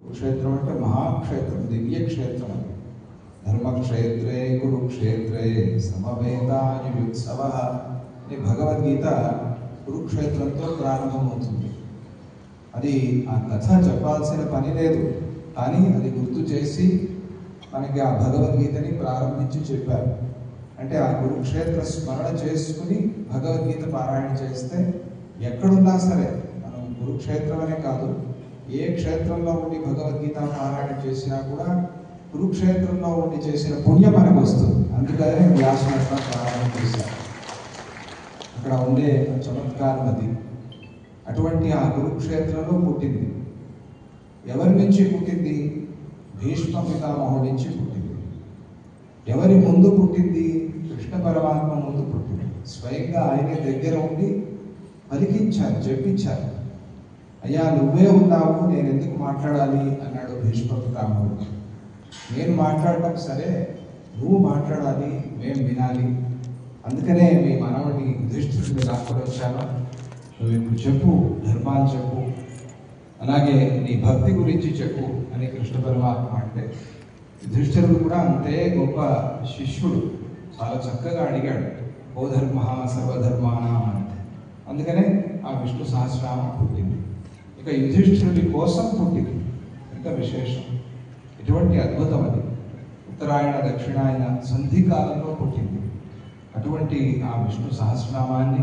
కురుక్షేత్రం అంటే మహాక్షేత్రం, దివ్యక్షేత్రం. ధర్మక్షేత్రే కురుక్షేత్రే సమవేతాయుత్సవ అని భగవద్గీత కురుక్షేత్రంతో ప్రారంభమవుతుంది. అది ఆ కథ చెప్పాల్సిన పని లేదు, కానీ అది గుర్తు చేసి మనకి ఆ భగవద్గీతని ప్రారంభించి చెప్పారు. అంటే ఆ కురుక్షేత్ర స్మరణ చేసుకుని భగవద్గీత పారాయణ చేస్తే ఎక్కడున్నా సరే, మనం కురుక్షేత్రం అనే కాదు, ఏ క్షేత్రంలో ఉండి భగవద్గీత పారాయణ చేసినా కూడా కురుక్షేత్రంలో ఉండి చేసిన పుణ్యం మనకు వస్తుంది. అందుకనే వ్యాసమట్ల ప్రారంభం చేశారు. అక్కడ ఉండే చమత్కారం అది. అటువంటి ఆ కురుక్షేత్రంలో పుట్టింది. ఎవరి నుంచి పుట్టింది? భీష్మ పితామహుడి నుంచి పుట్టింది. ఎవరి ముందు పుట్టింది? కృష్ణ పరమాత్మ ముందు పుట్టింది. స్వయంగా ఆయనే దగ్గర ఉండి పలికించారు, చెప్పించారు. అయ్యా నువ్వే ఉన్నావు, నేను ఎందుకు మాట్లాడాలి అన్నాడు భీష్మ పితామహుడు. నేను మాట్లాడటం సరే, నువ్వు మాట్లాడాలి, మేము వినాలి. అందుకనే మీ మనవడిని యుధిష్ఠిరుడిని రాకుండా వచ్చాను. నువ్వు ఇప్పుడు చెప్పు, ధర్మాలు చెప్పు, అలాగే నీ భక్తి గురించి చెప్పు అని కృష్ణ పరమాత్మ అంటే, యుధిష్ఠిరుడు కూడా అంతే గొప్ప శిష్యుడు. చాలా చక్కగా అడిగాడు, ఓ ధర్మ సర్వధర్మానాం అంటే. అందుకనే ఆ విష్ణు సహస్రనామం పుట్టింది. ఇక యుధిష్ఠిరుడి కోసం పుట్టింది. ఎంత విశేషం! ఎటువంటి అద్భుతం అది! ఉత్తరాయణ దక్షిణాయన సంధి కాలంలో పుట్టింది. అటువంటి ఆ విష్ణు సహస్రనామాన్ని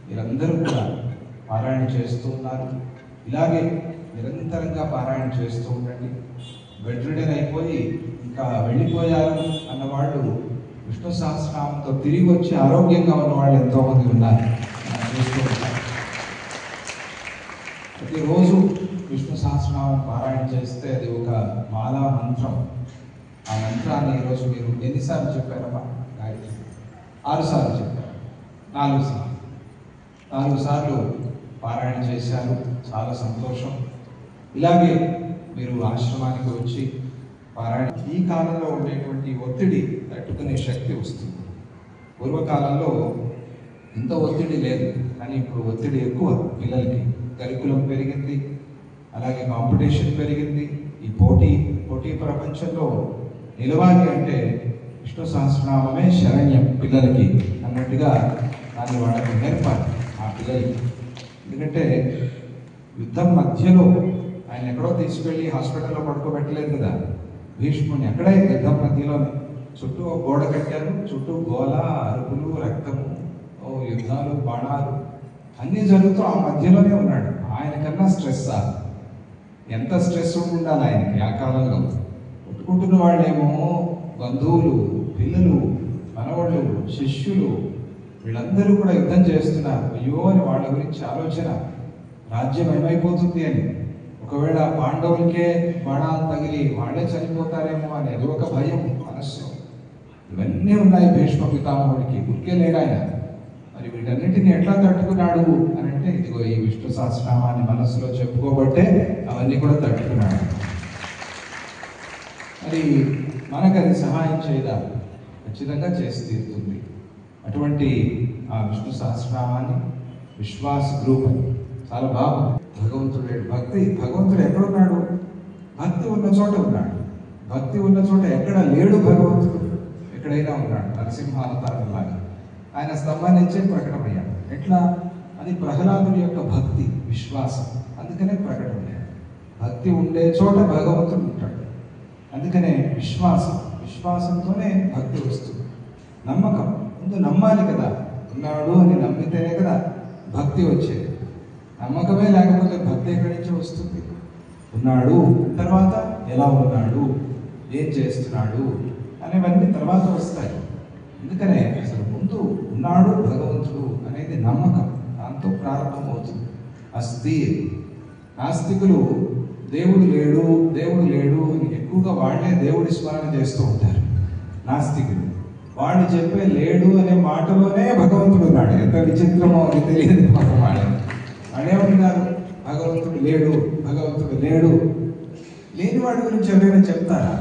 మీరందరూ కూడా పారాయణ చేస్తూ ఉన్నారు. ఇలాగే నిరంతరంగా పారాయణ చేస్తూ ఉండండి. బెడ్రిడెన్ అయిపోయి ఇంకా వెళ్ళిపోయారు అన్నవాళ్ళు విష్ణు సహస్రనామంతో తిరిగి వచ్చి ఆరోగ్యంగా ఉన్నవాళ్ళు ఎంతోమంది ఉన్నారు. చూస్తూ ఉంటారు. ప్రతిరోజు విష్ణు సహస్రనామం పారాయణ చేస్తే అది ఒక మాలా మంత్రం. ఆ మంత్రాన్ని ఈరోజు మీరు ఎన్నిసార్లు చెప్పారమ్మా? గాయత్రి 6 సార్లు చెప్పారు. 4 సార్లు పారాయణ చేశారు. చాలా సంతోషం. ఇలాగే మీరు ఆశ్రమానికి వచ్చి పారాయణ, ఈ కాలంలో ఉండేటువంటి ఒత్తిడి తట్టుకునే శక్తి వస్తుంది. పూర్వకాలంలో ఇంత ఒత్తిడి లేదు, కానీ ఇప్పుడు ఒత్తిడి ఎక్కువ. పిల్లలకి కరికులం పెరిగింది, అలాగే కాంపిటీషన్ పెరిగింది. ఈ పోటీ ప్రపంచంలో నిలవాలి అంటే విష్ణు సహస్రనామమే శరణ్యం పిల్లలకి అన్నట్టుగా దాన్ని వాళ్ళకి నేర్పాలి ఆ పిల్లలకి. ఎందుకంటే యుద్ధం మధ్యలో ఆయన ఎక్కడో తీసుకెళ్ళి హాస్పిటల్లో పడుకోబెట్టలేదు కదా. భీష్ముని ఎక్కడే యుద్ధం మధ్యలోనే చుట్టూ గోడ కట్టారు. చుట్టూ గోల, అరుపులు, రక్తము, యుద్ధాలు, బాణాలు అన్నీ జరుగుతూ ఆ మధ్యలోనే ఉన్నాడు. ఆయనకన్నా స్ట్రెస్సా? ఎంత స్ట్రెస్ ఉండాలి ఆయనకి ఆ కాలంలో. కొట్టుకుంటున్న వాళ్ళేమో బంధువులు, పిల్లలు, మనవాళ్ళు, శిష్యులు, వీళ్ళందరూ కూడా యుద్ధం చేస్తున్నారు. అయ్యో అని వాళ్ళ గురించి ఆలోచన, రాజ్యం ఏమైపోతుంది అని. ఒకవేళ పాండవులకే బాణాలు తగిలి వాళ్ళే చనిపోతారేమో అని అది ఒక భయం మనస్సు. ఇవన్నీ ఉన్నాయి భీష్మ పితామహుడికి. ఉరికే లేడు ఆయన. మరి వీటన్నిటిని ఎట్లా తట్టుకున్నాడు అని అంటే, ఇదిగో ఈ విష్ణు సహస్రనామాన్ని మనస్సులో చెప్పుకోబట్టే అవన్నీ కూడా తట్టుకున్నాడు. మరి మనకు అది సహాయం చేయదా? ఖచ్చితంగా చేసి తీరుతుంది. అటువంటి ఆ విష్ణు సహస్రనామాన్ని విశ్వాస గ్రూప్ అని చాలా బాగుంది. భగవంతుడు లేడు. భగవంతుడు ఎక్కడున్నాడు? భక్తి ఉన్న చోట ఉన్నాడు. భక్తి ఉన్న చోట ఎక్కడ లేడు భగవంతుడు? ఎక్కడైనా ఉన్నాడు. నరసింహావతారం లాగా ఆయన స్తంభాన్ని నుంచే ప్రకటమయ్యాడు. ఎట్లా? అది ప్రహ్లాదుని యొక్క భక్తి, విశ్వాసం. అందుకనే ప్రకటమయ్యాడు. భక్తి ఉండే చోట భగవంతుడు ఉంటాడు. అందుకనే విశ్వాసంతోనే భక్తి వస్తుంది. నమ్మకం, ముందు నమ్మాలి కదా. ఉన్నాడు అని నమ్మితేనే కదా భక్తి వచ్చేది. నమ్మకమే లేకపోతే భక్తి ఎక్కడి నుంచి వస్తుంది? ఉన్నాడు తర్వాత ఎలా ఉన్నాడు, ఏం చేస్తున్నాడు అనేవన్నీ తర్వాత వస్తాయి. అందుకనే అసలు ముందు ఉన్నాడు భగవంతుడు అనేది నమ్మకం, దాంతో ప్రారంభమవుతుంది. అస్తి. నాస్తికులు దేవుడు లేడు అని ఎక్కువగా వాళ్ళే దేవుడి స్మరణ చేస్తూ ఉంటారు. నాస్తికులు వాళ్ళు చెప్పే లేడు అనే మాటలోనే భగవంతుడు ఉన్నాడు. ఎంత విచిత్రమో అని తెలియదు మాకు. వాళ్ళేమంటున్నారు? భగవంతుడు లేడు. లేని వాడి గురించి ఎవరైనా చెప్తారా?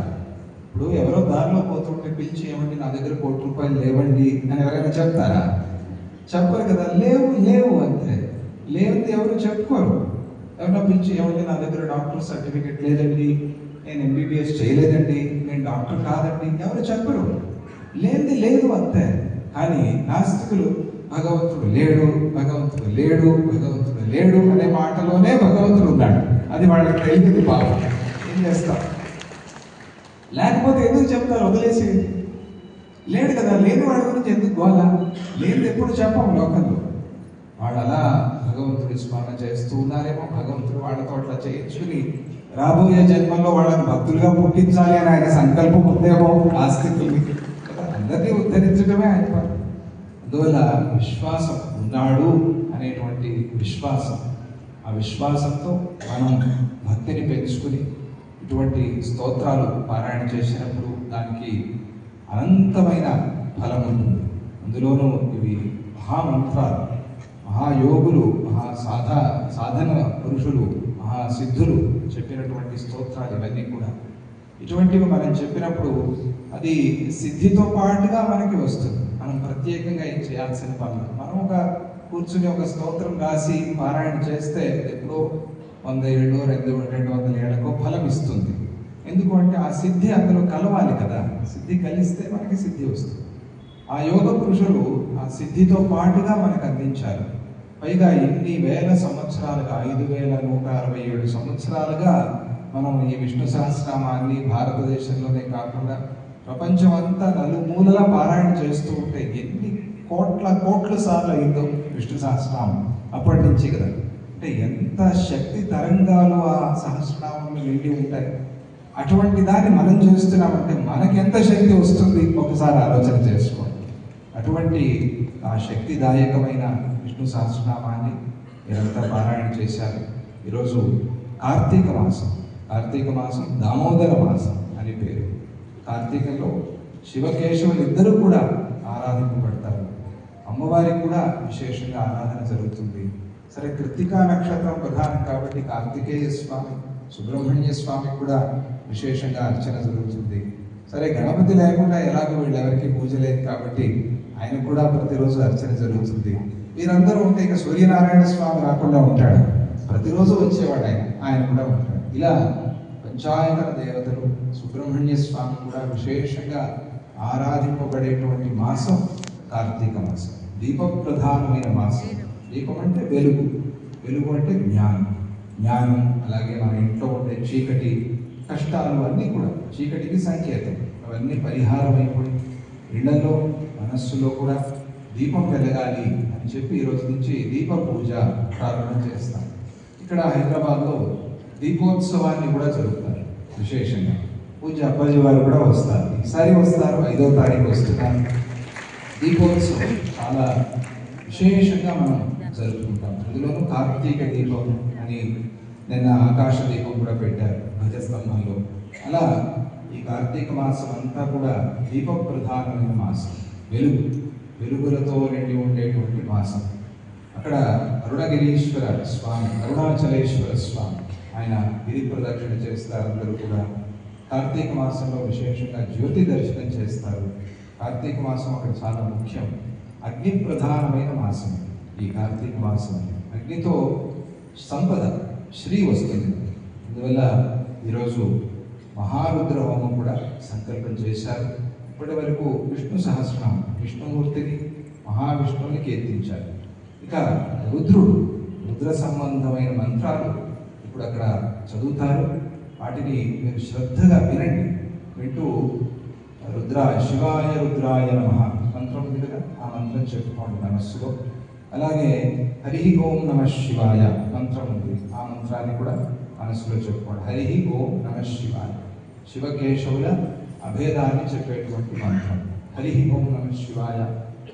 ఇప్పుడు ఎవరో దారిలో పోతుంటే పిలిచి ఏమండి నా దగ్గర ₹1 లేవండి అని ఎవరైనా చెప్తారా? చెప్పరు కదా. లేవు అంతే. లేనిది ఎవరు చెప్పుకోరు. ఎవరైనా పిలిచి ఏమంటే నా దగ్గర డాక్టర్ సర్టిఫికెట్ లేదండి, నేను ఎంబీబీఎస్ చేయలేదండి, నేను డాక్టర్ కాదండి, ఎవరు చెప్పరు. లేనిది లేదు అంతే. కానీ నాస్తికులు భగవంతుడు లేడు, భగవంతుడు లేడు, భగవంతుడు లేడు అనే మాటలోనే భగవంతుడు ఉన్నాడు. అది వాళ్ళకి తెలియదు. పాపం ఏం చేస్తాం? లేకపోతే ఎందుకు చెప్తారు? వదిలేసేది. లేడు కదా, లేని వాడి గురించి ఎందుకు గోల? లేనిది ఎప్పుడు చెప్పం లోకంలో. వాడు అలా భగవంతుడి స్మరణ చేస్తూ ఉన్నారేమో, భగవంతుడు వాళ్ళతో అట్లా చేయించుకుని రాబోయే జన్మల్లో వాళ్ళని భక్తులుగా పుట్టించాలి అని ఆయన సంకల్పం ఉందేమో ఆస్తికుల్ని. అందరినీ ఉద్ధరించడమే ఆయన పని. అందువల్ల విశ్వాసం ఉన్నాడు అనేటువంటి విశ్వాసం, ఆ విశ్వాసంతో మనం భక్తిని పెంచుకుని ఇటువంటి స్తోత్రాలు పారాయణ చేసినప్పుడు దానికి అనంతమైన ఫలం ఉంటుంది. అందులోనూ ఇవి మహామంత్రాలు, మహాయోగులు, సాధన పురుషులు, మహాసిద్ధులు చెప్పినటువంటి స్తోత్రాలు ఇవన్నీ కూడా. ఇటువంటివి మనం చెప్పినప్పుడు అది సిద్ధితో పాటుగా మనకి వస్తుంది. మనం ప్రత్యేకంగా ఏం చేయాల్సిన పనులు. మనం కూర్చుని ఒక స్తోత్రం రాసి పారాయణ చేస్తే ఎప్పుడో 100 ఏళ్ళు 200 ఏళ్ళకో ఫలం ఇస్తుంది. ఎందుకు అంటే ఆ సిద్ధి అందులో కలవాలి కదా. సిద్ధి కలిస్తే మనకి సిద్ధి వస్తుంది. ఆ యోగ పురుషులు ఆ సిద్ధితో పాటుగా మనకు అందించారు. పైగా ఇన్ని వేల సంవత్సరాలుగా 5167 సంవత్సరాలుగా మనం ఈ విష్ణు సహస్రనామాన్ని భారతదేశంలోనే కాకుండా ప్రపంచం అంతా నలుమూలలా పారాయణ చేస్తూ ఉంటే ఎన్ని కోట్ల సార్లు అయిందో విష్ణు సహస్రనామం అప్పటి నుంచి కదా. అంటే ఎంత శక్తి తరంగాలు ఆ సహస్రనామంలో వెళ్ళి ఉంటాయి. అటువంటి దాన్ని మనం చేస్తున్నామంటే మనకి ఎంత శక్తి వస్తుంది ఒకసారి ఆలోచన చేసుకోండి. అటువంటి ఆ శక్తిదాయకమైన విష్ణు సహస్రనామాన్ని మీరంతా పారాయణ చేశారు. ఈరోజు కార్తీక మాసం దామోదర మాసం అని పేరు. కార్తీకంలో శివకేశవులు ఇద్దరు కూడా ఆరాధింపబడతారు. అమ్మవారికి కూడా విశేషంగా ఆరాధన జరుగుతుంది. సరే, కృత్తికా నక్షత్రం ప్రధానం కాబట్టి కార్తికేయ స్వామి, సుబ్రహ్మణ్య స్వామికి కూడా విశేషంగా అర్చన జరుగుతుంది. సరే, గణపతి లేకుండా ఎలాగో వీళ్ళెవరికి పూజ లేదు కాబట్టి ఆయనకు కూడా ప్రతిరోజు అర్చన జరుగుతుంది. వీరందరూ ఉంటే ఇక సూర్యనారాయణ స్వామి రాకుండా ఉంటాడు, ప్రతిరోజు వచ్చేవాడు ఆయన కూడా ఉంటాడు. ఇలా పంచాయతన దేవతలు, సుబ్రహ్మణ్య స్వామి కూడా విశేషంగా ఆరాధింపబడేటువంటి మాసం కార్తీక మాసం. దీప ప్రధానమైన మాసం. దీపం అంటే వెలుగు, వెలుగు అంటే జ్ఞానం. అలాగే మన ఇంట్లో ఉండే చీకటి కష్టాలు అన్నీ కూడా చీకటికి సంకేతం. అవన్నీ పరిహారం అయిపోయి ఇళ్లలో మనస్సులో కూడా దీపం వెలగాలి అని చెప్పి ఈరోజు నుంచి దీప పూజ ప్రారంభం చేస్తాం. ఇక్కడ హైదరాబాద్లో దీపోత్సవాన్ని కూడా జరుగుతారు విశేషంగా. పూజ అప్పాజీ వారు కూడా వస్తారు, ఈసారి వస్తారు, 5వ తారీఖు వస్తున్నారు. దీపోత్సవం చాలా విశేషంగా మనం జరుపుకుంటాం. అందులోనూ కార్తీక దీపం అని నిన్న ఆకాశ దీపం కూడా పెట్టారు ధ్వజస్తంభంలో. అలా ఈ కార్తీక మాసం అంతా కూడా దీప ప్రధానమైన మాసం. వెలుగులతో నిండి ఉండేటువంటి మాసం. అక్కడ అరుణగిరీశ్వర స్వామి, అరుణాచలేశ్వర స్వామి ఆయన గిరి ప్రదక్షిణ చేస్తారు. అందరూ కూడా కార్తీక మాసంలో విశేషంగా జ్యోతి దర్శనం చేస్తారు. కార్తీక మాసం అక్కడ చాలా ముఖ్యం. అగ్ని ప్రధానమైన మాసం ఈ కార్తీక మాసం. అగ్నితో సంపద, శ్రీ వస్తుంది. అందువల్ల ఈరోజు మహారుద్ర హోమం కూడా సంకల్పం చేశారు. ఇప్పటి వరకు విష్ణు సహస్రనామం, విష్ణుమూర్తిని మహావిష్ణువుని కీర్తించారు. ఇక రుద్ర సంబంధమైన మంత్రాలు ఇప్పుడు అక్కడ చదువుతారు. వాటిని మీరు శ్రద్ధగా వినండి. వింటూ శివాయ రుద్రాయ నమః మంత్రం ఉంది కదా, ఆ మంత్రం చెప్పుకోండి మనస్సులో. అలాగే హరి ఓం నమః శివాయ మంత్రం ఉంది, ఆ మంత్రాన్ని కూడా మనసులో చెప్పుకోండి. హరి ఓం నమః శివాయ, శివకేశవుల అభేదాన్ని చెప్పేటువంటి మంత్రం. హరి ఓం నమః శివాయ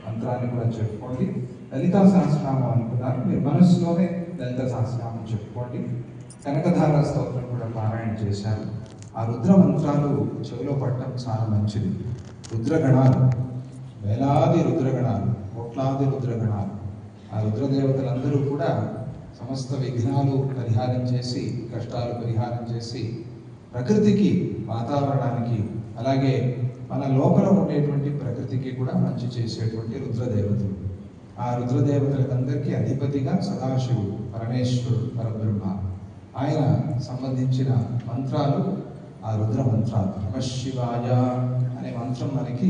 మంత్రాన్ని కూడా చెప్పుకోండి. లలితా సహస్రనామం అనుకున్నారు, మీరు మనస్సులోనే లలితా సహస్రనామం చెప్పుకోండి. కనకధార స్తోత్రం కూడా పారాయణ చేశారు. ఆ రుద్ర మంత్రాలు చెవిలో పట్టడం చాలా మంచిది. రుద్రగణాలు, వేలాది రుద్రగణాలు, కోట్లాది రుద్రగణాలు, ఆ రుద్రదేవతలందరూ కూడా సమస్త విఘ్నాలు పరిహారం చేసి, కష్టాలు పరిహారం చేసి, ప్రకృతికి, వాతావరణానికి, అలాగే మన లోపల ఉండేటువంటి ప్రకృతికి కూడా మంచి చేసేటువంటి రుద్రదేవతలు. ఆ రుద్రదేవతలందరికీ అధిపతిగా సదాశివుడు, పరమేశ్వరుడు, పరబ్రహ్మ ఆయన సంబంధించిన మంత్రాలు ఆ రుద్ర మంత్రాలు. నమఃశివాయ అనే మంత్రం మనకి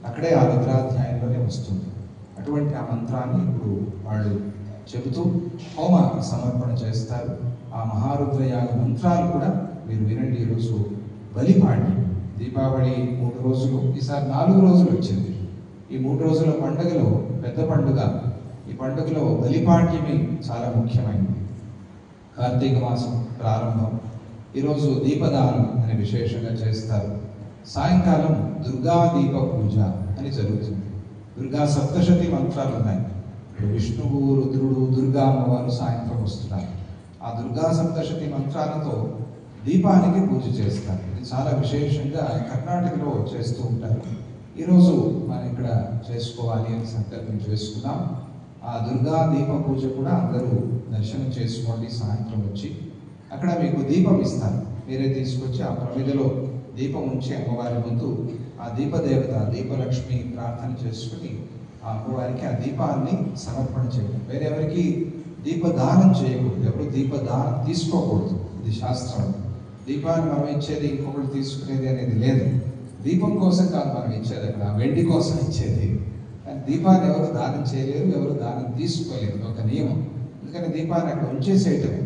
అక్కడే ఆ రుద్రాధ్యాయంలోనే వస్తుంది. అటువంటి ఆ మంత్రాన్ని ఇప్పుడు వాళ్ళు చెబుతూ హోమ సమర్పణ చేస్తారు. ఆ మహారుద్రయాగ మంత్రాలు కూడా మీరు వినండి. ఈరోజు బలిపాడ్యం, దీపావళి 3 రోజులు, ఈసారి 4 రోజులు వచ్చింది. ఈ 3 రోజుల పండుగలో పెద్ద పండుగ. ఈ పండుగలో బలిపాడ్యమి చాలా ముఖ్యమైనది. కార్తీక మాసం ప్రారంభం. ఈరోజు దీపదానం అని విశేషంగా చేస్తారు. సాయంకాలం దుర్గా దీప పూజ అని జరుగుతుంది. దుర్గా సప్తశతి మంత్రాలు ఉన్నాయి. విష్ణువు, రుద్రుడు, దుర్గా అమ్మవారు సాయంత్రం వస్తున్నారు. ఆ దుర్గా సప్తశతి మంత్రాలతో దీపానికి పూజ చేస్తారు. ఇది చాలా విశేషంగా కర్ణాటకలో చేస్తూ ఉంటారు. ఈరోజు మనం ఇక్కడ చేసుకోవాలి అని సంకల్పం చేసుకున్నాం. ఆ దుర్గా దీప పూజ కూడా అందరూ దర్శనం చేసుకోండి. సాయంత్రం వచ్చి అక్కడ మీకు దీపం ఇస్తారు. మీరే తీసుకొచ్చి ఆ ప్రమిదలో దీపం ఉంచి అమ్మవారి ముందు ఆ దీపదేవత దీపలక్ష్మి ప్రార్థన చేసుకుని ఆ అమ్మవారికి ఆ దీపాన్ని సమర్పణ చేయడం. వేరెవరికి దీపదానం చేయకూడదు, ఎవరు దీపదానం తీసుకోకూడదు. ఇది శాస్త్రం. దీపాన్ని మనం ఇచ్చేది ఇంకొకటి తీసుకునేది అనేది లేదు. దీపం కోసం కాదు మనం ఇచ్చేది, అక్కడ వెండి కోసం ఇచ్చేది. కానీ దీపాన్ని ఎవరు దానం చేయలేరు, ఎవరు దానం తీసుకోలేరు, ఒక నియమం. ఎందుకని దీపాన్ని అక్కడ ఉంచేసేయటమే,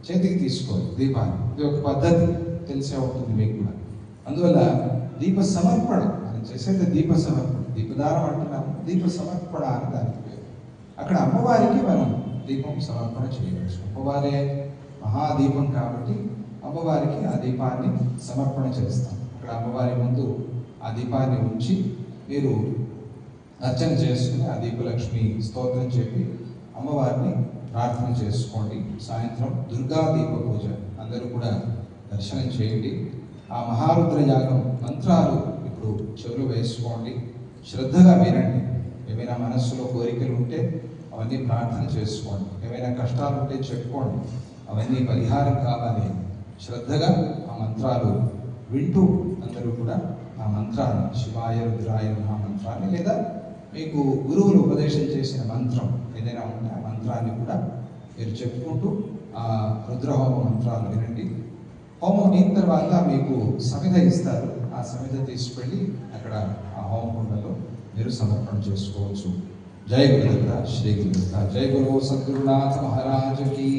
చేతికి తీసుకోరు దీపాన్ని. ఇది ఒక పద్ధతి, తెలిసే ఉంటుంది మీకు కూడా. అందువల్ల దీప సమర్పణ మనం చేసేది దీప సమర్పణ. దీపదానం అంటున్నాము, దీప సమర్పణ అని దానికి పేరు. అక్కడ అమ్మవారికి మనం దీపం సమర్పణ చేయవచ్చు. అమ్మవారే మహాదీపం కాబట్టి అమ్మవారికి ఆ దీపాన్ని సమర్పణ చేస్తాం. అక్కడ అమ్మవారి ముందు ఆ దీపాన్ని ఉంచి మీరు అర్చన చేసుకుని ఆ దీపలక్ష్మి స్తోత్రం చెప్పి అమ్మవారిని ప్రార్థన చేసుకోండి. సాయంత్రం దుర్గా దీప పూజ అందరూ కూడా దర్శనం చేయండి. ఆ మహారుద్ర యాగం మంత్రాలు ఇప్పుడు చెవులు వేసుకోండి, శ్రద్ధగా వినండి. ఏమైనా మనస్సులో కోరికలు ఉంటే అవన్నీ ప్రార్థన చేసుకోండి. ఏమైనా కష్టాలు ఉంటే చెప్పుకోండి, అవన్నీ పరిహారం కావాలి. శ్రద్ధగా ఆ మంత్రాలు వింటూ అందరూ కూడా ఆ మంత్రాన్ని, శివాయ రుద్రాయ నమః మంత్రాన్ని, లేదా మీకు గురువులు ఉపదేశం చేసిన మంత్రం ఏదైనా ఉంటే ఆ మంత్రాన్ని కూడా మీరు చెప్పుకుంటూ ఆ రుద్రహోమ మంత్రాలు వినండి. హోమం అయిన తర్వాత మీకు సమిధ ఇస్తారు. ఆ సమిధ తీసుకెళ్ళి అక్కడ ఆ హోమకుండలో మీరు సమర్పణ చేసుకోవచ్చు. జై గురుదత్త, శ్రీ గురుదత్త. జై గురు సద్గురునాథ మహారాజ్ కీ.